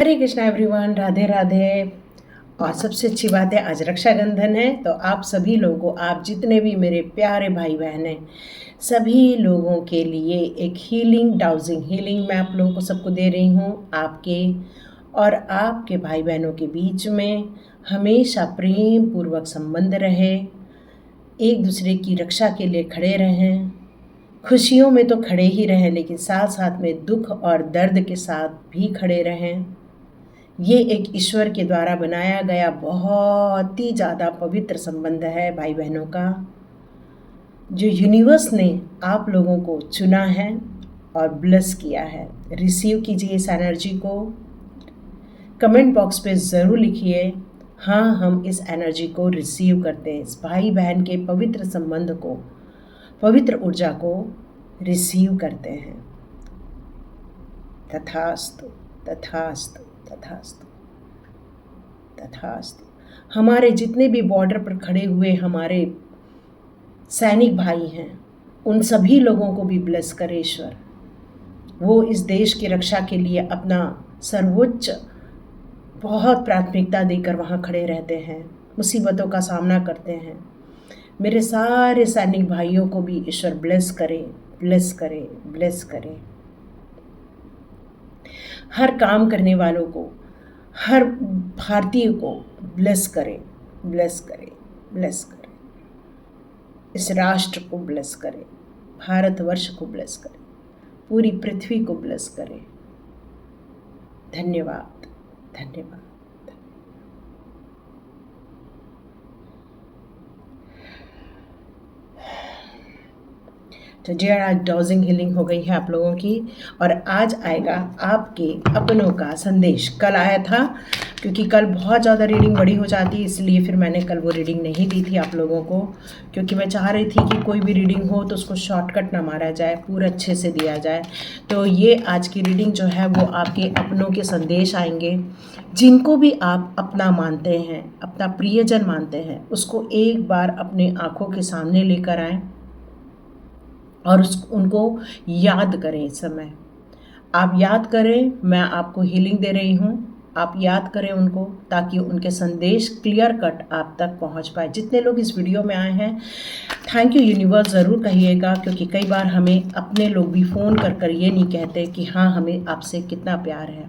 हरे Krishna everyone, Radhe Radhe. और सबसे अच्छी बात है, आज रक्षाबंधन है, तो आप सभी लोगों, आप जितने भी मेरे प्यारे भाई बहन हैं, सभी लोगों के लिए एक हीलिंग मैं आप लोगों को सबको दे रही हूँ। आपके और आपके भाई बहनों के बीच में हमेशा प्रेम पूर्वक संबंध रहे, एक दूसरे की रक्षा के लिए खड़े रहें, खुशियों में तो खड़े ही रहें, लेकिन साथ साथ में दुख और दर्द के साथ भी खड़े रहें। ये एक ईश्वर के द्वारा बनाया गया बहुत ही ज़्यादा पवित्र संबंध है भाई बहनों का, जो यूनिवर्स ने आप लोगों को चुना है और ब्लेस किया है। रिसीव कीजिए इस एनर्जी को। कमेंट बॉक्स पे ज़रूर लिखिए, हाँ हम इस एनर्जी को रिसीव करते हैं, इस भाई बहन के पवित्र संबंध को, पवित्र ऊर्जा को रिसीव करते हैं। तथास्तु तथास्तु तथास्तु तथास्तु। हमारे जितने भी बॉर्डर पर खड़े हुए हमारे सैनिक भाई हैं, उन सभी लोगों को भी ब्लेस करे ईश्वर। वो इस देश की रक्षा के लिए अपना सर्वोच्च बहुत प्राथमिकता देकर वहाँ खड़े रहते हैं, मुसीबतों का सामना करते हैं। मेरे सारे सैनिक भाइयों को भी ईश्वर ब्लेस करे, ब्लेस करे, ब्लेस करे। हर काम करने वालों को, हर भारतीय को ब्लेस करे, ब्लेस करे, ब्लेस करे। इस राष्ट्र को ब्लेस करे, भारतवर्ष को ब्लेस करे, पूरी पृथ्वी को ब्लेस करे। धन्यवाद, धन्यवाद। तो डियर, आज डॉजिंग हीलिंग हो गई है आप लोगों की, और आज आएगा आपके अपनों का संदेश। कल आया था, क्योंकि कल बहुत ज़्यादा रीडिंग बड़ी हो जाती, इसलिए फिर मैंने कल वो रीडिंग नहीं दी थी आप लोगों को, क्योंकि मैं चाह रही थी कि कोई भी रीडिंग हो तो उसको शॉर्टकट ना मारा जाए, पूरा अच्छे से दिया जाए। तो ये आज की रीडिंग जो है वो आपके अपनों के संदेश आएंगे, जिनको भी आप अपना मानते हैं, अपना प्रियजन मानते हैं, उसको एक बार अपने आँखों के सामने लेकर आएँ और उनको याद करें। इस समय आप याद करें, मैं आपको हीलिंग दे रही हूँ, आप याद करें उनको, ताकि उनके संदेश क्लियर कट आप तक पहुँच पाए। जितने लोग इस वीडियो में आए हैं, थैंक यू यूनिवर्स ज़रूर कहिएगा, क्योंकि कई बार हमें अपने लोग भी फ़ोन कर ये नहीं कहते कि हाँ हमें आपसे कितना प्यार है।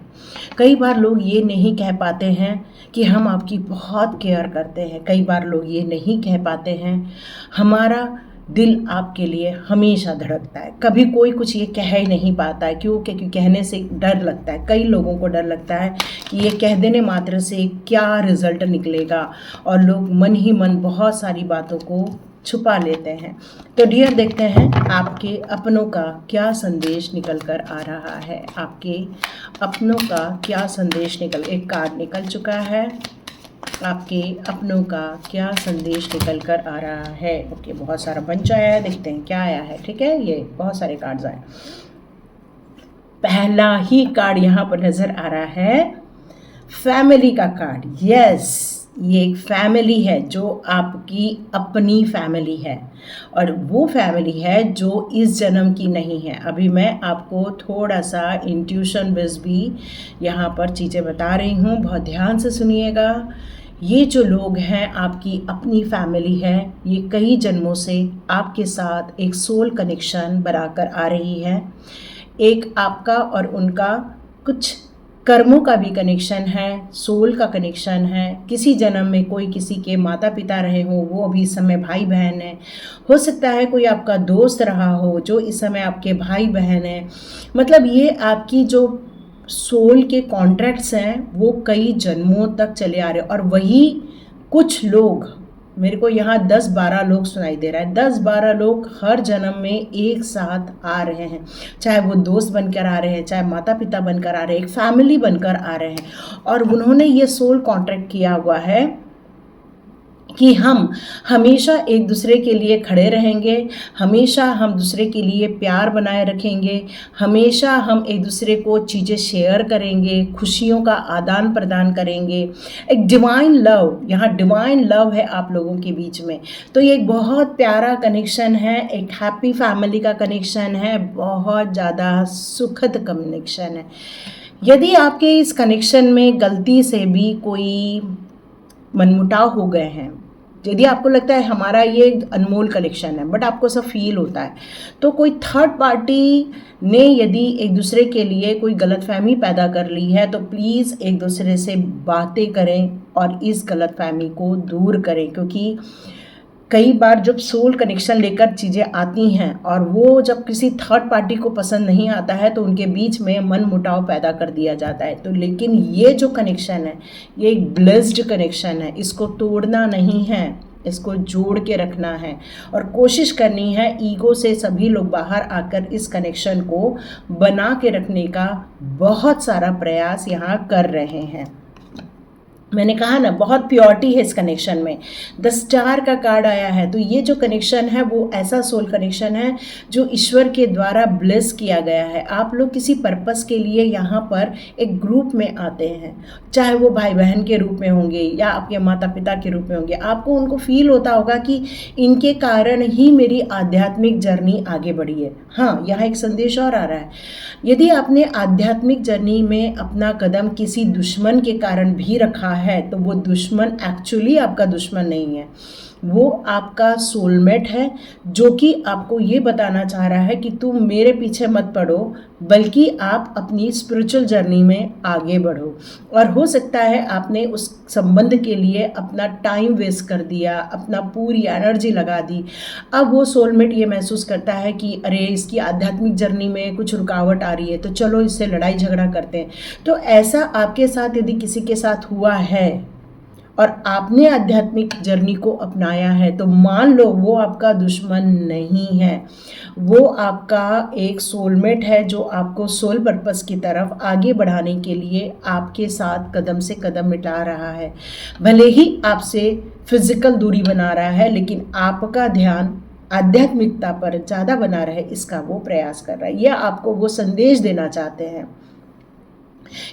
कई बार लोग ये नहीं कह पाते हैं कि हम आपकी बहुत केयर करते हैं। कई बार लोग ये नहीं कह पाते हैं, हमारा दिल आपके लिए हमेशा धड़कता है। कभी कोई कुछ ये कह ही नहीं पाता है, क्योंकि कहने से डर लगता है। कई लोगों को डर लगता है कि ये कह देने मात्र से क्या रिजल्ट निकलेगा, और लोग मन ही मन बहुत सारी बातों को छुपा लेते हैं। तो डियर, देखते हैं आपके अपनों का क्या संदेश निकल कर आ रहा है। आपके अपनों का क्या संदेश एक कार्ड निकल चुका है। आपके अपनों का क्या संदेश निकल कर आ रहा है। ओके, बहुत सारा बंच आया है, देखते हैं क्या आया है। ठीक है, ये बहुत सारे कार्ड्स आए। पहला ही कार्ड यहाँ पर नज़र आ रहा है, फैमिली का कार्ड। यस, ये एक फैमिली है जो आपकी अपनी फैमिली है, और वो फैमिली है जो इस जन्म की नहीं है। अभी मैं आपको थोड़ा सा इंट्यूशन बेस भी यहाँ पर चीज़ें बता रही हूँ, बहुत ध्यान से सुनिएगा। ये जो लोग हैं आपकी अपनी फैमिली है, ये कई जन्मों से आपके साथ एक सोल कनेक्शन बनाकर आ रही है। एक आपका और उनका कुछ कर्मों का भी कनेक्शन है, सोल का कनेक्शन है। किसी जन्म में कोई किसी के माता पिता रहे हो, वो अभी इस समय भाई बहन है। हो सकता है कोई आपका दोस्त रहा हो जो इस समय आपके भाई बहन है। मतलब ये आपकी जो सोल के कॉन्ट्रैक्ट्स हैं वो कई जन्मों तक चले आ रहे हैं। और वही कुछ लोग, मेरे को यहाँ 10-12 लोग सुनाई दे रहा है, 10-12 लोग हर जन्म में एक साथ आ रहे हैं। चाहे वो दोस्त बनकर आ रहे हैं, चाहे माता पिता बनकर आ रहे हैं, एक फैमिली बनकर आ रहे हैं। और उन्होंने ये सोल कॉन्ट्रैक्ट किया हुआ है कि हम हमेशा एक दूसरे के लिए खड़े रहेंगे, हमेशा हम दूसरे के लिए प्यार बनाए रखेंगे, हमेशा हम एक दूसरे को चीज़ें शेयर करेंगे, खुशियों का आदान प्रदान करेंगे। एक डिवाइन लव, यहाँ डिवाइन लव है आप लोगों के बीच में। तो ये एक बहुत प्यारा कनेक्शन है, एक हैप्पी फैमिली का कनेक्शन है, बहुत ज़्यादा सुखद कनेक्शन है। यदि आपके इस कनेक्शन में गलती से भी कोई मनमुटाव हो गए हैं, यदि आपको लगता है हमारा ये अनमोल कनेक्शन है बट आपको सब फील होता है, तो कोई थर्ड पार्टी ने यदि एक दूसरे के लिए कोई गलतफहमी पैदा कर ली है, तो प्लीज़ एक दूसरे से बातें करें और इस गलतफहमी को दूर करें। क्योंकि कई बार जब सोल कनेक्शन लेकर चीज़ें आती हैं और वो जब किसी थर्ड पार्टी को पसंद नहीं आता है, तो उनके बीच में मन मुटाव पैदा कर दिया जाता है। तो लेकिन ये जो कनेक्शन है, ये एक ब्लेस्ड कनेक्शन है, इसको तोड़ना नहीं है, इसको जोड़ के रखना है और कोशिश करनी है ईगो से सभी लोग बाहर आकर इस कनेक्शन को बना के रखने का बहुत सारा प्रयास यहाँ कर रहे हैं। मैंने कहा ना, बहुत प्योरिटी है इस कनेक्शन में। द स्टार का कार्ड आया है, तो ये जो कनेक्शन है वो ऐसा सोल कनेक्शन है जो ईश्वर के द्वारा ब्लेस किया गया है। आप लोग किसी पर्पस के लिए यहाँ पर एक ग्रुप में आते हैं, चाहे वो भाई बहन के रूप में होंगे या आपके माता पिता के रूप में होंगे। आपको उनको फील होता होगा कि इनके कारण ही मेरी आध्यात्मिक जर्नी आगे बढ़ी है। हाँ, यहाँ एक संदेश और आ रहा है, यदि आपने आध्यात्मिक जर्नी में अपना कदम किसी दुश्मन के कारण भी रखा है, तो वो दुश्मन एक्चुअली आपका दुश्मन नहीं है, वो आपका सोलमेट है, जो कि आपको ये बताना चाह रहा है कि तुम मेरे पीछे मत पड़ो, बल्कि आप अपनी स्पिरिचुअल जर्नी में आगे बढ़ो। और हो सकता है आपने उस संबंध के लिए अपना टाइम वेस्ट कर दिया, अपना पूरी एनर्जी लगा दी। अब वो सोलमेट ये महसूस करता है कि अरे, इसकी आध्यात्मिक जर्नी में कुछ रुकावट आ रही है, तो चलो इससे लड़ाई झगड़ा करते हैं। तो ऐसा आपके साथ यदि किसी के साथ हुआ है और आपने आध्यात्मिक जर्नी को अपनाया है, तो मान लो वो आपका दुश्मन नहीं है, वो आपका एक सोलमेट है जो आपको सोल पर्पस की तरफ आगे बढ़ाने के लिए आपके साथ कदम से कदम मिला रहा है। भले ही आपसे फिजिकल दूरी बना रहा है, लेकिन आपका ध्यान आध्यात्मिकता पर ज़्यादा बना रहे, इसका वो प्रयास कर रहा है। यह आपको वो संदेश देना चाहते हैं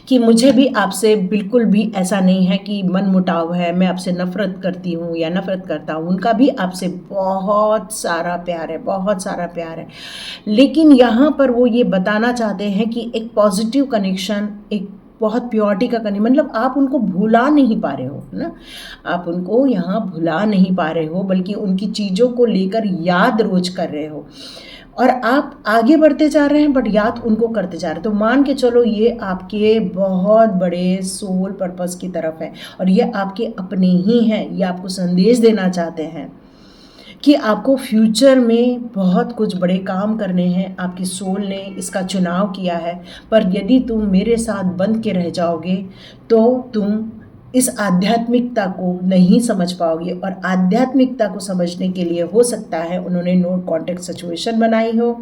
कि मुझे भी आपसे बिल्कुल भी ऐसा नहीं है कि मन मुटाव है, मैं आपसे नफ़रत करती हूँ या नफ़रत करता हूँ। उनका भी आपसे बहुत सारा प्यार है, बहुत सारा प्यार है। लेकिन यहाँ पर वो ये बताना चाहते हैं कि एक पॉजिटिव कनेक्शन, एक बहुत प्योरिटी का कनेक्शन, मतलब आप उनको भुला नहीं पा रहे हो ना, आप उनको यहाँ भुला नहीं पा रहे हो, बल्कि उनकी चीज़ों को लेकर याद रोज कर रहे हो और आप आगे बढ़ते जा रहे हैं, बट याद उनको करते जा रहे हैं। तो मान के चलो ये आपके बहुत बड़े सोल पर्पस की तरफ है और ये आपके अपने ही हैं। ये आपको संदेश देना चाहते हैं कि आपको फ्यूचर में बहुत कुछ बड़े काम करने हैं, आपकी सोल ने इसका चुनाव किया है। पर यदि तुम मेरे साथ बंध के रह जाओगे, तो तुम इस आध्यात्मिकता को नहीं समझ पाओगे। और आध्यात्मिकता को समझने के लिए हो सकता है उन्होंने नो कॉन्टेक्ट सिचुएशन बनाई हो,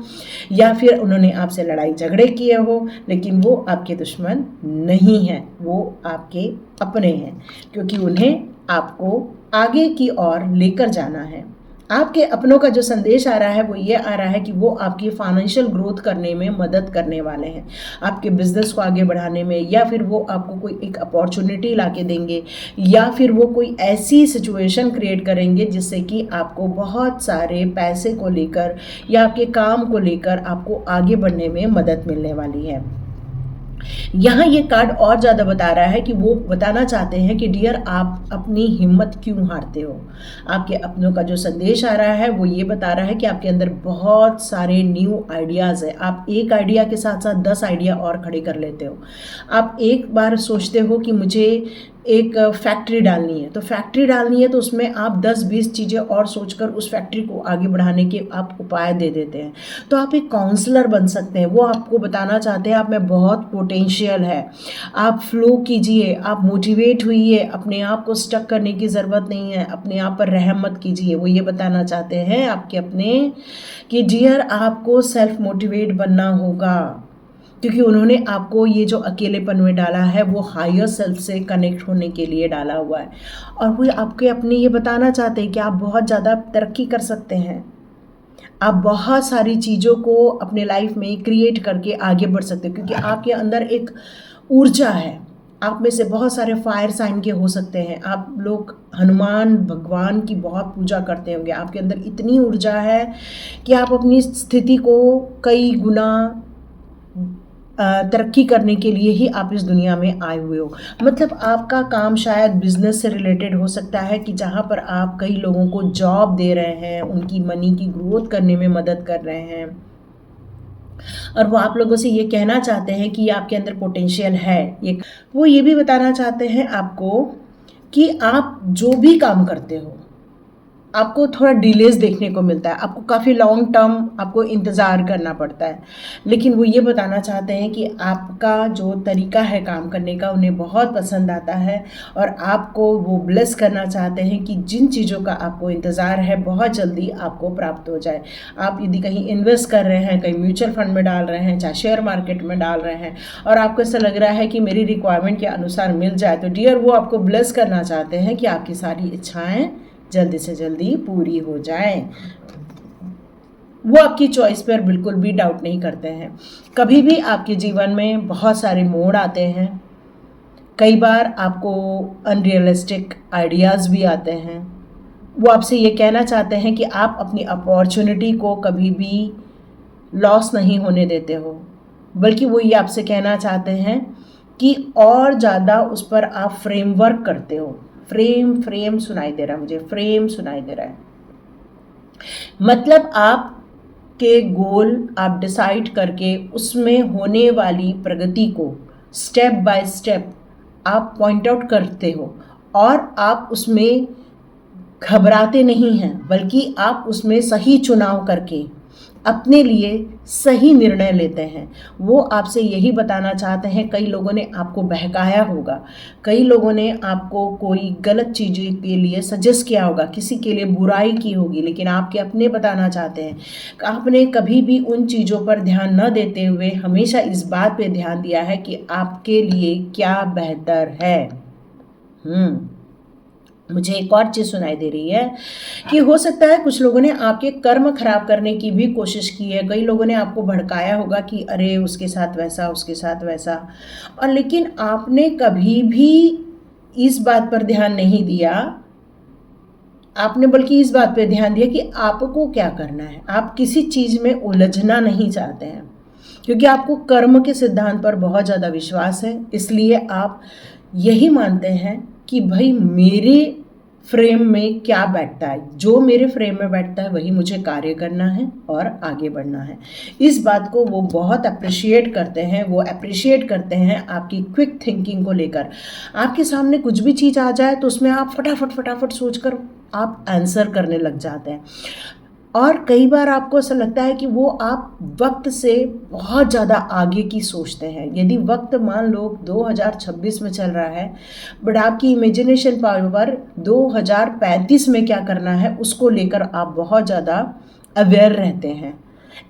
या फिर उन्होंने आपसे लड़ाई झगड़े किए हो, लेकिन वो आपके दुश्मन नहीं हैं, वो आपके अपने हैं, क्योंकि उन्हें आपको आगे की ओर लेकर जाना है। आपके अपनों का जो संदेश आ रहा है वो ये आ रहा है कि वो आपकी फाइनेंशियल ग्रोथ करने में मदद करने वाले हैं, आपके बिजनेस को आगे बढ़ाने में, या फिर वो आपको कोई एक अपॉर्चुनिटी ला के देंगे, या फिर वो कोई ऐसी सिचुएशन क्रिएट करेंगे जिससे कि आपको बहुत सारे पैसे को लेकर या आपके काम को लेकर आपको आगे बढ़ने में मदद मिलने वाली है। यहाँ ये कार्ड और ज़्यादा बता रहा है कि वो बताना चाहते हैं कि डियर, आप अपनी हिम्मत क्यों हारते हो। आपके अपनों का जो संदेश आ रहा है वो ये बता रहा है कि आपके अंदर बहुत सारे न्यू आइडियाज़ है। आप एक आइडिया के साथ साथ 10 आइडिया और खड़े कर लेते हो। आप एक बार सोचते हो कि मुझे एक फैक्ट्री डालनी है, तो फैक्ट्री डालनी है तो उसमें आप 10-20 चीज़ें और सोचकर उस फैक्ट्री को आगे बढ़ाने के आप उपाय दे देते हैं। तो आप एक काउंसलर बन सकते हैं। वो आपको बताना चाहते हैं आप में बहुत पोटेंशियल है, आप फ्लो कीजिए, आप मोटिवेट हुइए, अपने आप को स्टक करने की ज़रूरत नहीं है, अपने आप पर रहम मत कीजिए। वो ये बताना चाहते हैं आपके अपने कि डियर, आपको सेल्फ मोटिवेट बनना होगा, क्योंकि उन्होंने आपको ये जो अकेलेपन में डाला है वो हायर सेल्फ से कनेक्ट होने के लिए डाला हुआ है। और वो आपके अपने ये बताना चाहते हैं कि आप बहुत ज़्यादा तरक्की कर सकते हैं, आप बहुत सारी चीज़ों को अपने लाइफ में क्रिएट करके आगे बढ़ सकते हो, क्योंकि आपके अंदर एक ऊर्जा है। आप में से बहुत सारे फायर साइन के हो सकते हैं, आप लोग हनुमान भगवान की बहुत पूजा करते होंगे। आपके अंदर इतनी ऊर्जा है कि आप अपनी स्थिति को कई गुना तरक्की करने के लिए ही आप इस दुनिया में आए हुए हो। मतलब आपका काम शायद बिजनेस से रिलेटेड हो सकता है कि जहाँ पर आप कई लोगों को जॉब दे रहे हैं, उनकी मनी की ग्रोथ करने में मदद कर रहे हैं, और वो आप लोगों से ये कहना चाहते हैं कि आपके अंदर पोटेंशियल है। वो ये भी बताना चाहते हैं आपको कि आप जो भी काम करते हो आपको थोड़ा डिलेज देखने को मिलता है, आपको काफ़ी लॉन्ग टर्म आपको इंतज़ार करना पड़ता है, लेकिन वो ये बताना चाहते हैं कि आपका जो तरीका है काम करने का उन्हें बहुत पसंद आता है, और आपको वो ब्लेस करना चाहते हैं कि जिन चीज़ों का आपको इंतज़ार है बहुत जल्दी आपको प्राप्त हो जाए। आप यदि कहीं इन्वेस्ट कर रहे हैं, कहीं म्यूचुअल फंड में डाल रहे हैं, चाहे शेयर मार्केट में डाल रहे हैं, और आपको ऐसा लग रहा है कि मेरी रिक्वायरमेंट के अनुसार मिल जाए, तो डियर वो आपको ब्लेस करना चाहते हैं कि आपकी सारी इच्छाएँ जल्दी से जल्दी पूरी हो जाए। वो आपकी चॉइस पर बिल्कुल भी डाउट नहीं करते हैं। कभी भी आपके जीवन में बहुत सारे मोड़ आते हैं, कई बार आपको अनरियलिस्टिक आइडियाज़ भी आते हैं। वो आपसे ये कहना चाहते हैं कि आप अपनी अपॉर्चुनिटी को कभी भी लॉस नहीं होने देते हो, बल्कि वो ये आपसे कहना चाहते हैं कि और ज़्यादा उस पर आप फ्रेमवर्क करते हो। फ्रेम सुनाई दे रहा है मुझे, फ्रेम सुनाई दे रहा है। मतलब आपके गोल आप डिसाइड करके उसमें होने वाली प्रगति को स्टेप बाय स्टेप आप पॉइंट आउट करते हो, और आप उसमें घबराते नहीं हैं, बल्कि आप उसमें सही चुनाव करके अपने लिए सही निर्णय लेते हैं। वो आपसे यही बताना चाहते हैं। कई लोगों ने आपको बहकाया होगा, कई लोगों ने आपको कोई गलत चीज़ों के लिए सजेस्ट किया होगा, किसी के लिए बुराई की होगी, लेकिन आपके अपने बताना चाहते हैं। आपने कभी भी उन चीज़ों पर ध्यान न देते हुए हमेशा इस बात पे ध्यान दिया है कि आपके लिए क्या बेहतर है। मुझे एक और चीज़ सुनाई दे रही है कि हो सकता है कुछ लोगों ने आपके कर्म खराब करने की भी कोशिश की है। कई लोगों ने आपको भड़काया होगा कि अरे उसके साथ वैसा, उसके साथ वैसा, और लेकिन आपने कभी भी इस बात पर ध्यान नहीं दिया। आपने बल्कि इस बात पर ध्यान दिया कि आपको क्या करना है। आप किसी चीज़ में उलझना नहीं चाहते हैं, क्योंकि आपको कर्म के सिद्धांत पर बहुत ज़्यादा विश्वास है। इसलिए आप यही मानते हैं कि भाई मेरे फ्रेम में क्या बैठता है, जो मेरे फ्रेम में बैठता है वही मुझे कार्य करना है और आगे बढ़ना है। इस बात को वो बहुत अप्रिशिएट करते हैं। वो अप्रिशिएट करते हैं आपकी क्विक थिंकिंग को लेकर। आपके सामने कुछ भी चीज़ आ जाए तो उसमें आप फटाफट सोचकर आप आंसर करने लग जाते हैं, और कई बार आपको ऐसा लगता है कि वो आप वक्त से बहुत ज़्यादा आगे की सोचते हैं। यदि वक्त मान लो 2026 में चल रहा है, बट आपकी इमेजिनेशन पावर 2035 में क्या करना है उसको लेकर आप बहुत ज़्यादा अवेयर रहते हैं।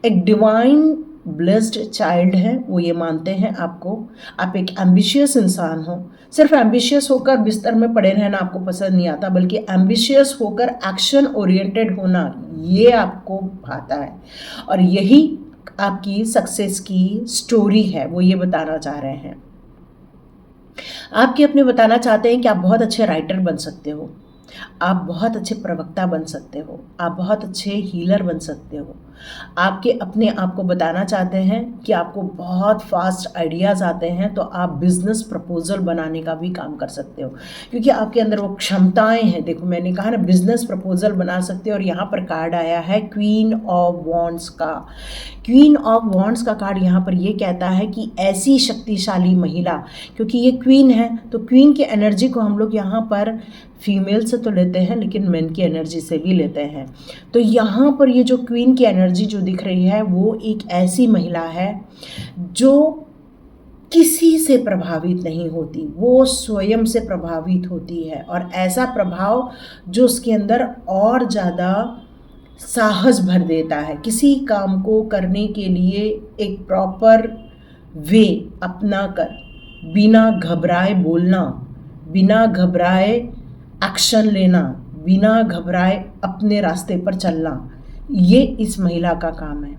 एक डिवाइन ब्लेस्ड चाइल्ड है, वो ये मानते हैं आपको। आप एक एम्बिशियस इंसान हो। सिर्फ एम्बिशियस होकर बिस्तर में पड़े रहना आपको पसंद नहीं आता, बल्कि एम्बिशियस होकर एक्शन ओरिएंटेड होना ये आपको भाता है, और यही आपकी सक्सेस की स्टोरी है। वो ये बताना चाह रहे हैं। आपके अपने बताना चाहते हैं कि आप बहुत अच्छे राइटर बन सकते हो, आप बहुत अच्छे प्रवक्ता बन सकते हो, आप बहुत अच्छे हीलर बन सकते हो। आपके अपने आप को बताना चाहते हैं कि आपको बहुत फास्ट आइडियाज़ आते हैं, तो आप बिजनेस प्रपोजल बनाने का भी काम कर सकते हो, क्योंकि आपके अंदर वो क्षमताएं हैं। देखो मैंने कहा ना, बिजनेस प्रपोजल बना सकते हो। और यहाँ पर कार्ड आया है क्वीन ऑफ वॉन्ड्स का। क्वीन ऑफ वॉन्ड्स का कार्ड यहाँ पर ये कहता है कि ऐसी शक्तिशाली महिला, क्योंकि ये क्वीन है तो क्वीन की एनर्जी को हम लोग यहाँ पर फीमेल से तो लेते हैं, लेकिन मेन की एनर्जी से भी लेते हैं। तो यहाँ पर ये जो क्वीन की एनर्जी जो दिख रही है वो एक ऐसी महिला है जो किसी से प्रभावित नहीं होती, वो स्वयं से प्रभावित होती है, और ऐसा प्रभाव जो उसके अंदर और ज़्यादा साहस भर देता है। किसी काम को करने के लिए एक प्रॉपर वे अपना कर, बिना घबराए बोलना, बिना घबराए एक्शन लेना, बिना घबराए अपने रास्ते पर चलना, ये इस महिला का काम है।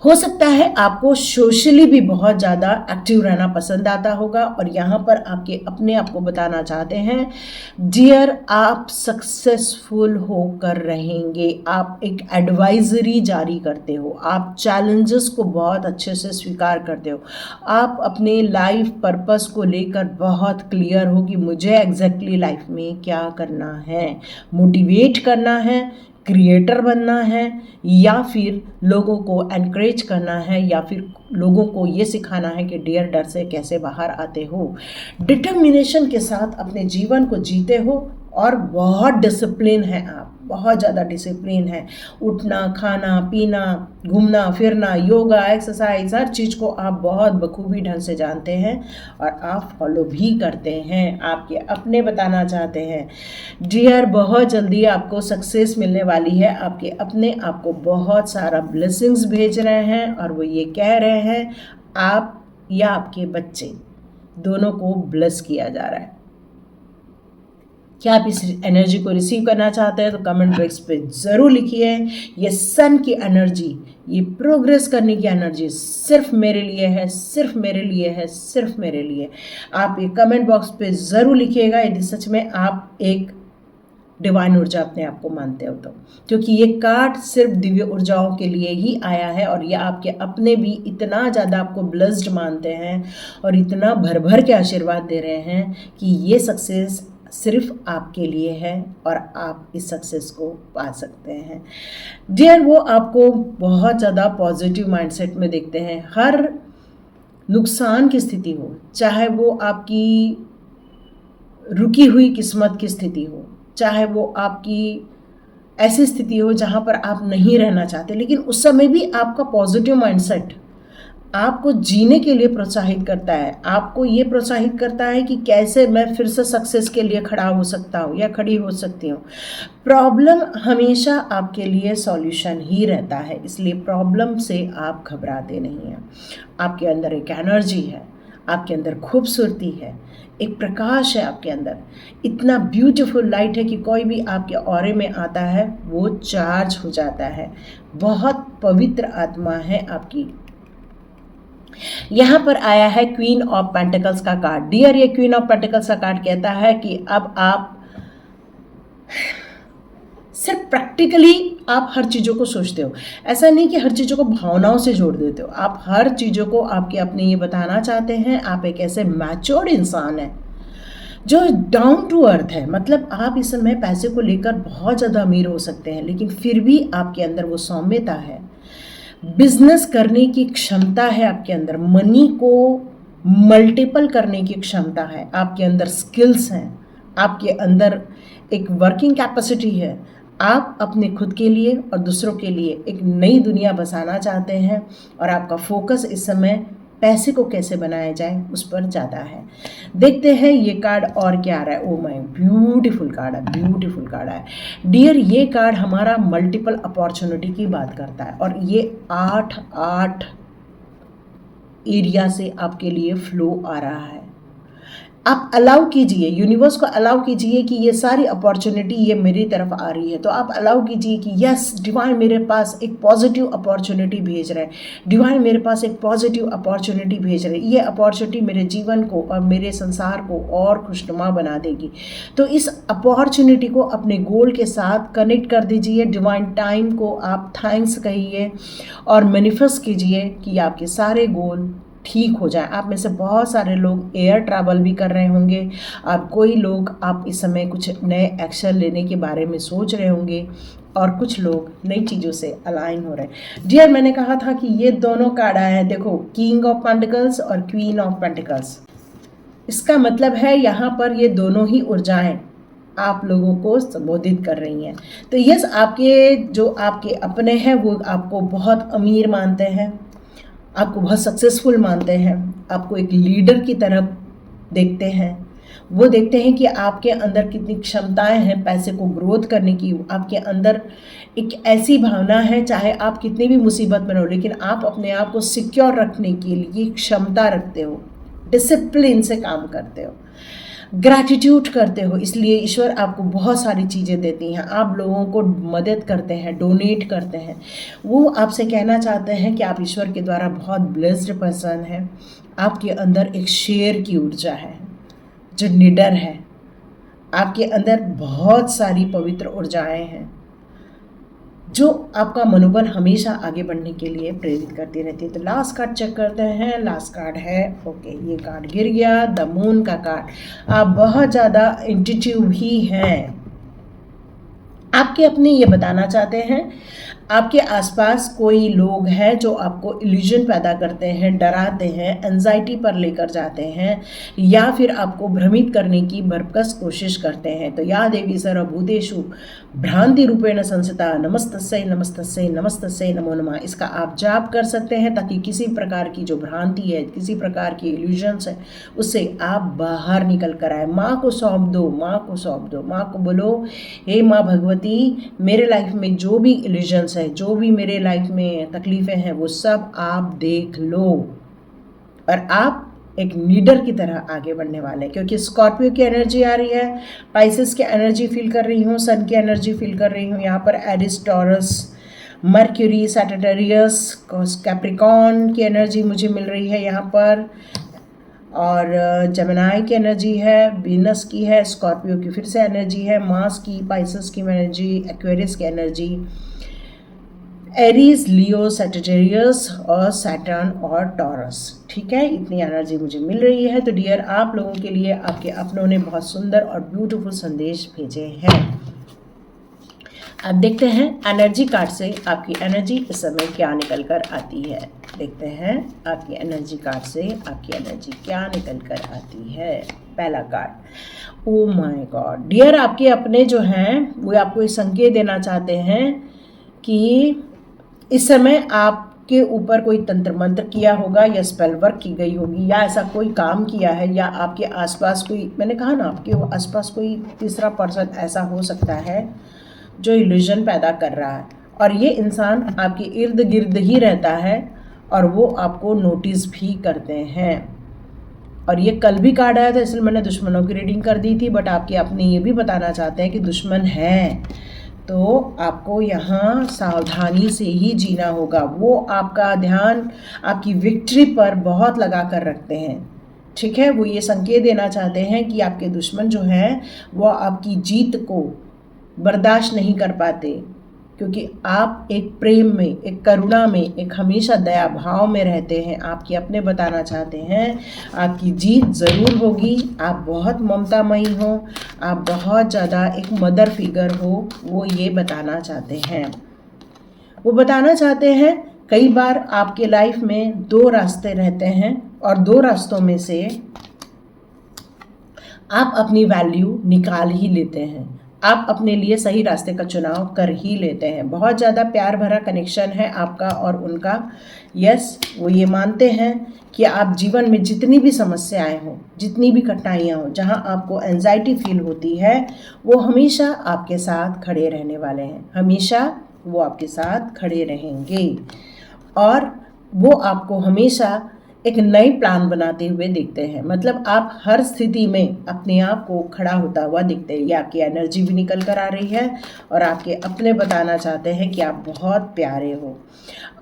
हो सकता है आपको सोशली भी बहुत ज़्यादा एक्टिव रहना पसंद आता होगा और यहाँ पर आपके अपने आप को बताना चाहते हैं, डियर आप सक्सेसफुल होकर रहेंगे। आप एक एडवाइजरी जारी करते हो, आप चैलेंजेस को बहुत अच्छे से स्वीकार करते हो, आप अपने लाइफ पर्पस को लेकर बहुत क्लियर हो कि मुझे एग्जैक्टली लाइफ में क्या करना है, मोटिवेट करना है, क्रिएटर बनना है, या फिर लोगों को एनकरेज करना है, या फिर लोगों को ये सिखाना है कि डियर डर से कैसे बाहर आते हो। डिटर्मिनेशन के साथ अपने जीवन को जीते हो और बहुत डिसिप्लिन है, आप बहुत ज़्यादा डिसिप्लिन है। उठना, खाना पीना, घूमना फिरना, योगा, एक्सरसाइज, हर चीज़ को आप बहुत बखूबी ढंग से जानते हैं और आप फॉलो भी करते हैं। आपके अपने बताना चाहते हैं, डियर बहुत जल्दी आपको सक्सेस मिलने वाली है। आपके अपने आपको बहुत सारा ब्लेसिंग्स भेज रहे हैं और वो ये कह रहे हैं आप या आपके बच्चे दोनों को ब्लेस किया जा रहा है। क्या आप इस एनर्जी को रिसीव करना चाहते हैं तो कमेंट बॉक्स पे ज़रूर लिखिए। ये सन की एनर्जी, ये प्रोग्रेस करने की एनर्जी सिर्फ मेरे लिए है, सिर्फ मेरे लिए है, सिर्फ मेरे लिए। आप ये कमेंट बॉक्स पे ज़रूर लिखिएगा यदि सच में आप एक डिवाइन ऊर्जा अपने आप को मानते हो तो, क्योंकि ये कार्ड सिर्फ दिव्य ऊर्जाओं के लिए ही आया है और ये आपके अपने भी इतना ज़्यादा आपको ब्लेस्ड मानते हैं और इतना भर भर के आशीर्वाद दे रहे हैं कि ये सक्सेस सिर्फ आपके लिए है और आप इस सक्सेस को पा सकते हैं। डियर वो आपको बहुत ज़्यादा पॉजिटिव माइंडसेट में देखते हैं। हर नुकसान की स्थिति हो, चाहे वो आपकी रुकी हुई किस्मत की स्थिति हो, चाहे वो आपकी ऐसी स्थिति हो जहाँ पर आप नहीं रहना चाहते, लेकिन उस समय भी आपका पॉजिटिव माइंडसेट आपको जीने के लिए प्रोत्साहित करता है। आपको ये प्रोत्साहित करता है कि कैसे मैं फिर से सक्सेस के लिए खड़ा हो सकता हूँ या खड़ी हो सकती हूँ। प्रॉब्लम हमेशा आपके लिए सॉल्यूशन ही रहता है, इसलिए प्रॉब्लम से आप घबराते नहीं हैं। आपके अंदर एक एनर्जी है, आपके अंदर खूबसूरती है, एक प्रकाश है आपके अंदर, इतना ब्यूटीफुल लाइट है कि कोई भी आपके ऑरे में आता है वो चार्ज हो जाता है। बहुत पवित्र आत्मा है आपकी। यहाँ पर आया है क्वीन ऑफ पेंटिकल्स का कार्ड। डियर ये क्वीन ऑफ पेंटिकल्स का कार्ड कहता है कि अब आप सिर्फ प्रैक्टिकली आप हर चीज़ों को सोचते हो, ऐसा नहीं कि हर चीज़ों को भावनाओं से जोड़ देते हो। आप हर चीज़ों को आपके अपने ये बताना चाहते हैं आप एक ऐसे मैच्योर्ड इंसान हैं जो डाउन टू अर्थ है। मतलब आप इस समय पैसे को लेकर बहुत ज़्यादा अमीर हो सकते हैं, लेकिन फिर भी आपके अंदर वो सौम्यता है, बिजनेस करने की क्षमता है आपके अंदर, मनी को मल्टीपल करने की क्षमता है आपके अंदर, स्किल्स हैं आपके अंदर, एक वर्किंग कैपेसिटी है। आप अपने खुद के लिए और दूसरों के लिए एक नई दुनिया बसाना चाहते हैं और आपका फोकस इस समय पैसे को कैसे बनाया जाए उस पर ज़्यादा है। देखते हैं ये कार्ड और क्या आ रहा है। ओ माय ब्यूटीफुल कार्ड है, ब्यूटीफुल कार्ड है डियर। ये कार्ड हमारा मल्टीपल अपॉर्चुनिटी की बात करता है और ये 8 एरिया से आपके लिए फ्लो आ रहा है। आप अलाउ कीजिए, यूनिवर्स को अलाउ कीजिए कि ये सारी अपॉर्चुनिटी ये मेरी तरफ आ रही है, तो आप अलाउ कीजिए कि यस डिवाइन मेरे पास एक पॉजिटिव अपॉर्चुनिटी भेज रहे हैं, डिवाइन मेरे पास एक पॉजिटिव अपॉर्चुनिटी भेज रहे हैं। ये अपॉर्चुनिटी मेरे जीवन को और मेरे संसार को और खुशनुमा बना देगी। तो इस अपॉर्चुनिटी को अपने गोल के साथ कनेक्ट कर दीजिए। डिवाइन टाइम को आप थैंक्स कहिए और मैनिफेस्ट कीजिए कि आपके सारे गोल ठीक हो जाए। आप में से बहुत सारे लोग एयर ट्रैवल भी कर रहे होंगे, आप कोई लोग आप इस समय कुछ नए एक्शन लेने के बारे में सोच रहे होंगे और कुछ लोग नई चीज़ों से अलाइन हो रहे हैं। डियर मैंने कहा था कि ये दोनों कार्ड आए हैं, देखो किंग ऑफ पेंटिकल्स और क्वीन ऑफ पेंटिकल्स। इसका मतलब है यहाँ पर ये दोनों ही ऊर्जाएं आप लोगों को संबोधित कर रही हैं। तो यस आपके जो आपके अपने हैं वो आपको बहुत अमीर मानते हैं, आपको बहुत सक्सेसफुल मानते हैं, आपको एक लीडर की तरफ देखते हैं। वो देखते हैं कि आपके अंदर कितनी क्षमताएं हैं पैसे को ग्रोथ करने की। आपके अंदर एक ऐसी भावना है चाहे आप कितनी भी मुसीबत में हो लेकिन आप अपने आप को सिक्योर रखने के लिए क्षमता रखते हो। डिसिप्लिन से काम करते हो, ग्रैटिट्यूड करते हो, इसलिए ईश्वर आपको बहुत सारी चीज़ें देती हैं। आप लोगों को मदद करते हैं, डोनेट करते हैं। वो आपसे कहना चाहते हैं कि आप ईश्वर के द्वारा बहुत ब्लेस्ड पर्सन हैं। आपके अंदर एक शेर की ऊर्जा है जो निडर है। आपके अंदर बहुत सारी पवित्र ऊर्जाएं हैं जो आपका मनोबल हमेशा आगे बढ़ने के लिए प्रेरित करती रहती है। तो लास्ट कार्ड चेक करते हैं। लास्ट कार्ड है, ओके, ये कार्ड गिर गया, द मून का कार्ड। आप बहुत ज़्यादा इंट्यूटिव भी हैं। आपके अपने ये बताना चाहते हैं, आपके आसपास कोई लोग हैं जो आपको इल्यूजन पैदा करते हैं, डराते हैं, एंजाइटी पर लेकर जाते हैं, या फिर आपको भ्रमित करने की भरकस कोशिश करते हैं। तो या देवी सर्वभूतेषु भ्रांति रूपेण संस्थिता नमस्तस्यै नमस्तस्यै नमस्तस्यै नमो नमः, इसका आप जाप कर सकते हैं ताकि किसी प्रकार की जो भ्रांति है, किसी प्रकार की इल्यूजन्स है, उससे आप बाहर निकल कर आए। माँ को सौंप दो, माँ को सौंप दो। माँ को बोलो, हे माँ भगवती, मेरे लाइफ में जो भी इल्यूजन्स है, जो भी मेरे लाइफ में तकलीफ़ें हैं, वो सब आप देख लो और आप एक लीडर की तरह आगे बढ़ने वाले हैं। क्योंकि स्कॉर्पियो की एनर्जी आ रही है, पाइसेस की एनर्जी फील कर रही हूँ, सन की एनर्जी फील कर रही हूँ। यहाँ पर Aries, Taurus, Mercury, Sagittarius, Capricorn की एनर्जी मुझे मिल रही है यहाँ पर, और जेमिनी की एनर्जी है, वीनस की है, स्कॉर्पियो की फिर से एनर्जी है, मार्स की, पाइसेस की एनर्जी, एक्वेरियस की एनर्जी, एरीज, लियो, सैजिटेरियस और सैटर्न और टॉरस। ठीक है, इतनी एनर्जी मुझे मिल रही है। तो डियर, आप लोगों के लिए आपके अपनों ने बहुत सुंदर और ब्यूटीफुल संदेश भेजे हैं। अब देखते हैं एनर्जी कार्ड से आपकी एनर्जी इस समय क्या निकल कर आती है। देखते हैं आपकी एनर्जी कार्ड से आपकी एनर्जी क्या निकल कर आती है। पहला card, oh my god dear, आपके अपने जो हैं वो आपको एक संकेत देना चाहते हैं कि इस समय आपके ऊपर कोई तंत्र मंत्र किया होगा या स्पेल वर्क की गई होगी, या ऐसा कोई काम किया है, या आपके आसपास कोई, मैंने कहा ना, आपके आसपास कोई तीसरा पर्सन ऐसा हो सकता है जो इल्यूजन पैदा कर रहा है, और ये इंसान आपके इर्द गिर्द ही रहता है और वो आपको नोटिस भी करते हैं। और ये कल भी कार्ड आया था, इसलिए मैंने दुश्मनों की रीडिंग कर दी थी, बट आपके अपने ये भी बताना चाहते हैं कि दुश्मन है, तो आपको यहाँ सावधानी से ही जीना होगा। वो आपका ध्यान आपकी विक्ट्री पर बहुत लगा कर रखते हैं। ठीक है, वो ये संकेत देना चाहते हैं कि आपके दुश्मन जो हैं वो आपकी जीत को बर्दाश्त नहीं कर पाते, क्योंकि आप एक प्रेम में, एक करुणा में, एक हमेशा दया भाव में रहते हैं। आपके अपने बताना चाहते हैं आपकी जीत ज़रूर होगी। आप बहुत ममतामयी हो, आप बहुत ज़्यादा एक मदर फिगर हो, वो ये बताना चाहते हैं। वो बताना चाहते हैं कई बार आपके लाइफ में दो रास्ते रहते हैं और दो रास्तों में से आप अपनी वैल्यू निकाल ही लेते हैं। आप अपने लिए सही रास्ते का चुनाव कर ही लेते हैं। बहुत ज़्यादा प्यार भरा कनेक्शन है आपका और उनका। यस, वो ये मानते हैं कि आप जीवन में जितनी भी समस्याएं हों, जितनी भी कठिनाइयाँ हों, जहां आपको एंजाइटी फील होती है, वो हमेशा आपके साथ खड़े रहने वाले हैं। हमेशा वो आपके साथ खड़े रहेंगे और वो आपको हमेशा एक नई प्लान बनाते हुए दिखते हैं। मतलब आप हर स्थिति में अपने आप को खड़ा होता हुआ दिखते हैं। ये आपकी एनर्जी भी निकल कर आ रही है और आपके अपने बताना चाहते हैं कि आप बहुत प्यारे हो।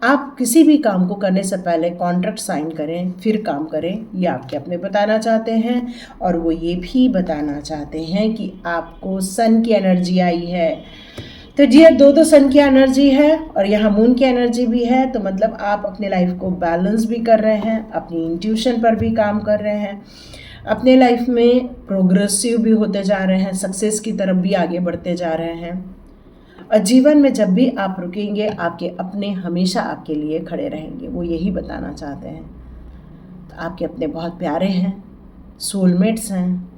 आप किसी भी काम को करने से पहले कॉन्ट्रैक्ट साइन करें, फिर काम करें, ये आपके अपने बताना चाहते हैं। और वो ये भी बताना चाहते हैं कि आपको सन की एनर्जी आई है। तो जी, दो सन की एनर्जी है और यहाँ मून की एनर्जी भी है। तो मतलब आप अपने लाइफ को बैलेंस भी कर रहे हैं, अपनी इंट्यूशन पर भी काम कर रहे हैं, अपने लाइफ में प्रोग्रेसिव भी होते जा रहे हैं, सक्सेस की तरफ भी आगे बढ़ते जा रहे हैं। और जीवन में जब भी आप रुकेंगे, आपके अपने हमेशा आपके लिए खड़े रहेंगे, वो यही बताना चाहते हैं। तो आपके अपने बहुत प्यारे हैं, सोलमेट्स हैं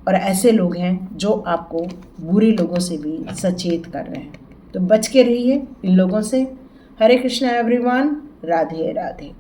और ऐसे लोग हैं जो आपको बुरे लोगों से भी सचेत कर रहे हैं। तो बच के रहिए इन लोगों से। हरे कृष्णा एवरीवन, राधे राधे।